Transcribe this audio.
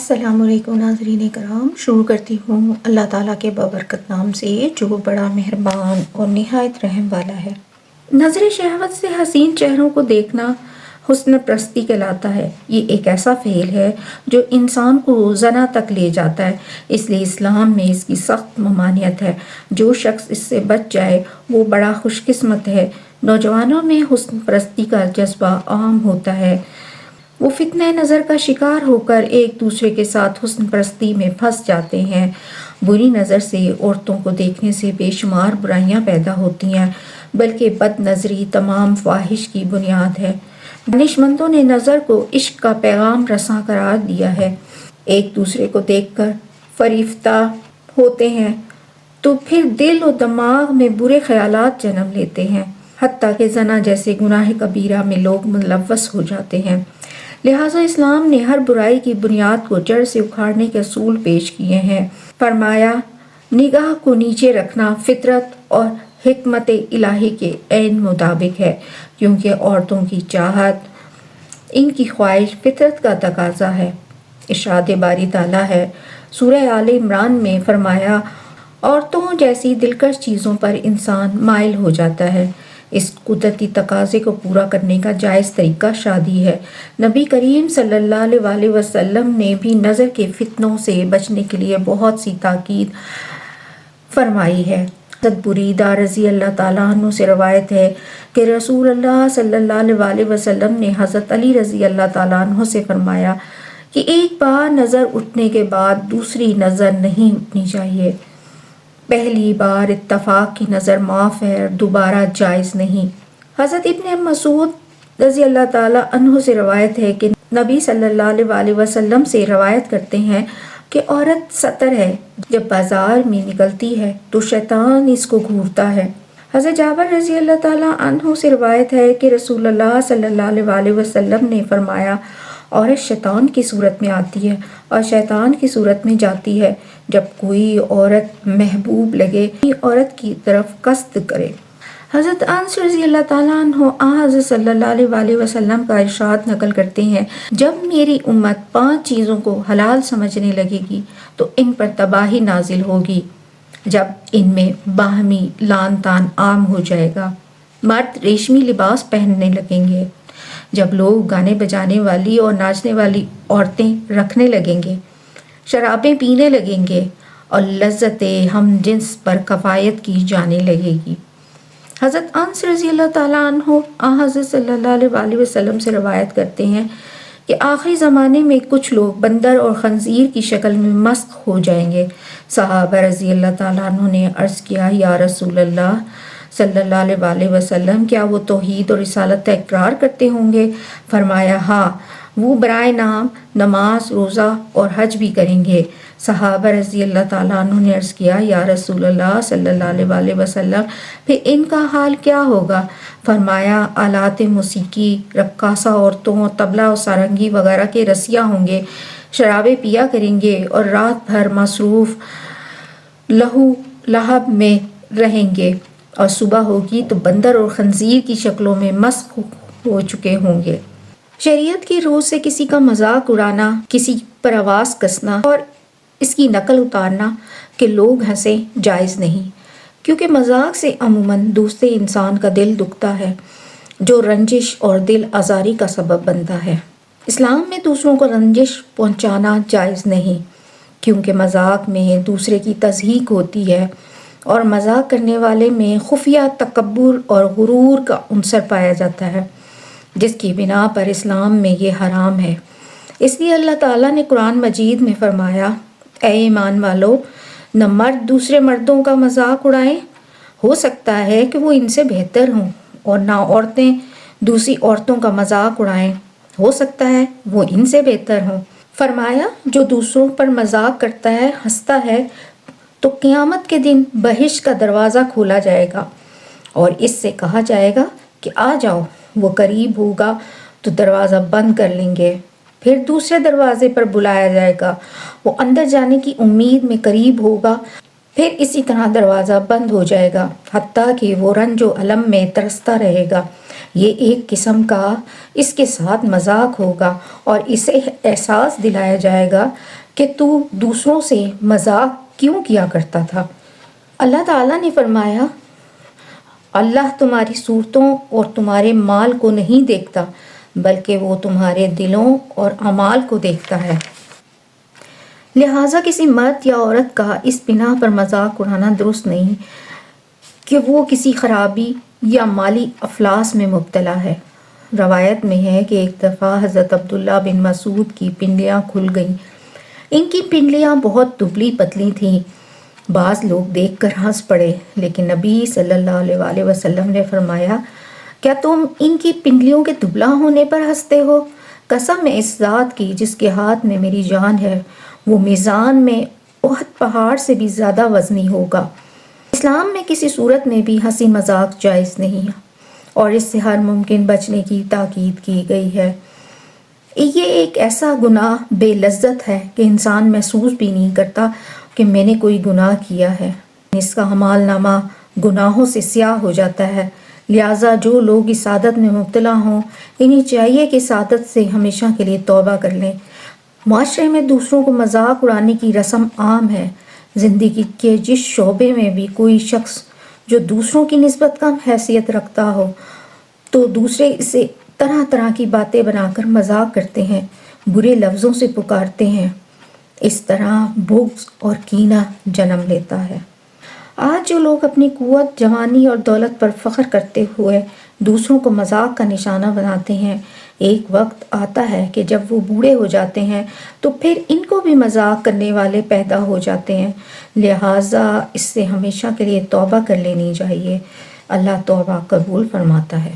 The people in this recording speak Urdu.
السلام علیکم ناظرین کرام، شروع کرتی ہوں اللہ تعالیٰ کے بابرکت نام سے جو بڑا مہربان اور نہایت رحم والا ہے۔ نظر شہوت سے حسین چہروں کو دیکھنا حسن پرستی کہلاتا ہے۔ یہ ایک ایسا فعل ہے جو انسان کو زنا تک لے جاتا ہے، اس لیے اسلام میں اس کی سخت ممانعت ہے۔ جو شخص اس سے بچ جائے وہ بڑا خوش قسمت ہے۔ نوجوانوں میں حسن پرستی کا جذبہ عام ہوتا ہے، وہ فتنہ نظر کا شکار ہو کر ایک دوسرے کے ساتھ حسن پرستی میں پھنس جاتے ہیں۔ بری نظر سے عورتوں کو دیکھنے سے بے شمار برائیاں پیدا ہوتی ہیں، بلکہ بد نظری تمام فواہش کی بنیاد ہے۔ دانشمندوں نے نظر کو عشق کا پیغام رساں قرار دیا ہے۔ ایک دوسرے کو دیکھ کر فریفتہ ہوتے ہیں تو پھر دل و دماغ میں برے خیالات جنم لیتے ہیں، حتیٰ کہ زنا جیسے گناہ کبیرہ میں لوگ ملوث ہو جاتے ہیں۔ لہٰذا اسلام نے ہر برائی کی بنیاد کو جڑ سے اکھاڑنے کے اصول پیش کیے ہیں۔ فرمایا، نگاہ کو نیچے رکھنا فطرت اور حکمت الہی کے عین مطابق ہے، کیونکہ عورتوں کی چاہت، ان کی خواہش فطرت کا تقاضا ہے۔ ارشاد باری تعالیٰ ہے سورہ آل عمران میں، فرمایا، عورتوں جیسی دلکش چیزوں پر انسان مائل ہو جاتا ہے۔ اس قدرتی تقاضے کو پورا کرنے کا جائز طریقہ شادی ہے۔ نبی کریم صلی اللہ علیہ وسلم نے بھی نظر کے فتنوں سے بچنے کے لیے بہت سی تاکید فرمائی ہے۔ حضرت بریدہ رضی اللہ تعالیٰ عنہ سے روایت ہے کہ رسول اللہ صلی اللہ علیہ وسلم نے حضرت علی رضی اللہ تعالیٰ عنہ سے فرمایا کہ ایک بار نظر اٹھنے کے بعد دوسری نظر نہیں اٹھنی چاہیے۔ پہلی بار اتفاق کی نظر معاف ہے، دوبارہ جائز نہیں۔ حضرت ابن مسعود رضی اللہ تعالیٰ عنہ سے روایت ہے کہ نبی صلی اللہ علیہ وسلم سے روایت کرتے ہیں کہ عورت سطر ہے، جب بازار میں نکلتی ہے تو شیطان اس کو گھورتا ہے۔ حضرت جابر رضی اللہ تعالیٰ عنہ سے روایت ہے کہ رسول اللہ صلی اللہ علیہ وسلم نے فرمایا، عورت شیطان کی صورت میں آتی ہے اور شیطان کی صورت میں جاتی ہے۔ جب کوئی عورت محبوب لگے عورت کی طرف قصد کرے۔ حضرت انس رضی اللہ تعالیٰ عنہ حضرت صلی اللہ علیہ وسلم کا ارشاد نقل کرتے ہیں، جب میری امت 5 چیزوں کو حلال سمجھنے لگے گی تو ان پر تباہی نازل ہوگی۔ جب ان میں باہمی لان تان عام ہو جائے گا، مرد ریشمی لباس پہننے لگیں گے، جب لوگ گانے بجانے والی اور ناچنے والی عورتیں رکھنے لگیں گے، شرابیں پینے لگیں گے اور لذت ہم جنس پر کفایت کی جانے لگے گی۔ حضرت انس رضی اللہ تعالیٰ عنہ حضرت صلی اللہ علیہ وسلم سے روایت کرتے ہیں کہ آخری زمانے میں کچھ لوگ بندر اور خنزیر کی شکل میں مسخ ہو جائیں گے۔ صحابہ رضی اللہ تعالیٰ عنہ نے عرض کیا، یا رسول اللہ صلی اللہ علیہ وسلم، کیا وہ توحید اور رسالت کا اقرار کرتے ہوں گے؟ فرمایا، ہاں، وہ برائے نام نماز، روزہ اور حج بھی کریں گے۔ صحابہ رضی اللہ تعالیٰ عنہ نے عرض کیا، یا رسول اللہ صلی اللہ علیہ وسلم، پھر ان کا حال کیا ہوگا؟ فرمایا، آلات موسیقی، رقاصہ عورتوں، طبلہ و سارنگی وغیرہ کے رسیہ ہوں گے، شرابیں پیا کریں گے اور رات بھر مصروف لہو لہب میں رہیں گے، اور صبح ہوگی تو بندر اور خنزیر کی شکلوں میں مسخ ہو چکے ہوں گے۔ شریعت کی روح سے کسی کا مذاق اڑانا، کسی پر آواز کسنا اور اس کی نقل اتارنا کہ لوگ ہنسیں جائز نہیں، کیونکہ مذاق سے عموماً دوسرے انسان کا دل دکھتا ہے، جو رنجش اور دل آزاری کا سبب بنتا ہے۔ اسلام میں دوسروں کو رنجش پہنچانا جائز نہیں، کیونکہ مذاق میں دوسرے کی تضحیک ہوتی ہے اور مذاق کرنے والے میں خفیہ تکبر اور غرور کا عنصر پایا جاتا ہے، جس کی بنا پر اسلام میں یہ حرام ہے۔ اس لیے اللہ تعالیٰ نے قرآن مجید میں فرمایا، اے ایمان والو، نہ مرد دوسرے مردوں کا مذاق اڑائیں، ہو سکتا ہے کہ وہ ان سے بہتر ہوں، اور نہ عورتیں دوسری عورتوں کا مذاق اڑائیں، ہو سکتا ہے وہ ان سے بہتر ہوں۔ فرمایا، جو دوسروں پر مذاق کرتا ہے، ہنستا ہے، تو قیامت کے دن بہشت کا دروازہ کھولا جائے گا اور اس سے کہا جائے گا کہ آ جاؤ۔ وہ قریب ہوگا تو دروازہ بند کر لیں گے، پھر دوسرے دروازے پر بلایا جائے گا، وہ اندر جانے کی امید میں قریب ہوگا، پھر اسی طرح دروازہ بند ہو جائے گا، حتیٰ کہ وہ رنج و الم میں ترستا رہے گا۔ یہ ایک قسم کا اس کے ساتھ مذاق ہوگا اور اسے احساس دلایا جائے گا کہ تو دوسروں سے مذاق کیوں کیا کرتا تھا۔ اللہ تعالیٰ نے فرمایا، اللہ تمہاری صورتوں اور تمہارے مال کو نہیں دیکھتا بلکہ وہ تمہارے دلوں اور اعمال کو دیکھتا ہے۔ لہٰذا کسی مرد یا عورت کا اس بنا پر مذاق اڑانا درست نہیں کہ وہ کسی خرابی یا مالی افلاس میں مبتلا ہے۔ روایت میں ہے کہ ایک دفعہ حضرت عبداللہ بن مسعود کی پنڈلیاں کھل گئیں۔ ان کی پنڈلیاں بہت دبلی پتلی تھیں۔ بعض لوگ دیکھ کر ہنس پڑے، لیکن نبی صلی اللہ علیہ وسلم نے فرمایا، کیا تم ان کی پنڈلیوں کے دبلا ہونے پر ہنستے ہو؟ قسم ہے اس ذات کی جس کے ہاتھ میں میری جان ہے، وہ میزان میں احد پہاڑ سے بھی زیادہ وزنی ہوگا۔ اسلام میں کسی صورت میں بھی ہنسی مذاق جائز نہیں ہے اور اس سے ہر ممکن بچنے کی تاکید کی گئی ہے۔ یہ ایک ایسا گناہ بے لذت ہے کہ انسان محسوس بھی نہیں کرتا کہ میں نے کوئی گناہ کیا ہے۔ اس کا اعمال نامہ گناہوں سے سیاہ ہو جاتا ہے۔ لہٰذا جو لوگ اس عادت میں مبتلا ہوں، انہیں چاہیے کہ اس عادت سے ہمیشہ کے لیے توبہ کر لیں۔ معاشرے میں دوسروں کو مذاق اڑانے کی رسم عام ہے۔ زندگی کے جس شعبے میں بھی کوئی شخص جو دوسروں کی نسبت کم حیثیت رکھتا ہو تو دوسرے اسے طرح طرح کی باتیں بنا کر مذاق کرتے ہیں، برے لفظوں سے پکارتے ہیں۔ اس طرح بغض اور کینہ جنم لیتا ہے۔ آج جو لوگ اپنی قوت، جوانی اور دولت پر فخر کرتے ہوئے دوسروں کو مذاق کا نشانہ بناتے ہیں، ایک وقت آتا ہے کہ جب وہ بوڑھے ہو جاتے ہیں تو پھر ان کو بھی مذاق کرنے والے پیدا ہو جاتے ہیں۔ لہٰذا اس سے ہمیشہ کے لیے توبہ کر لینی چاہیے۔ اللہ توبہ قبول فرماتا ہے۔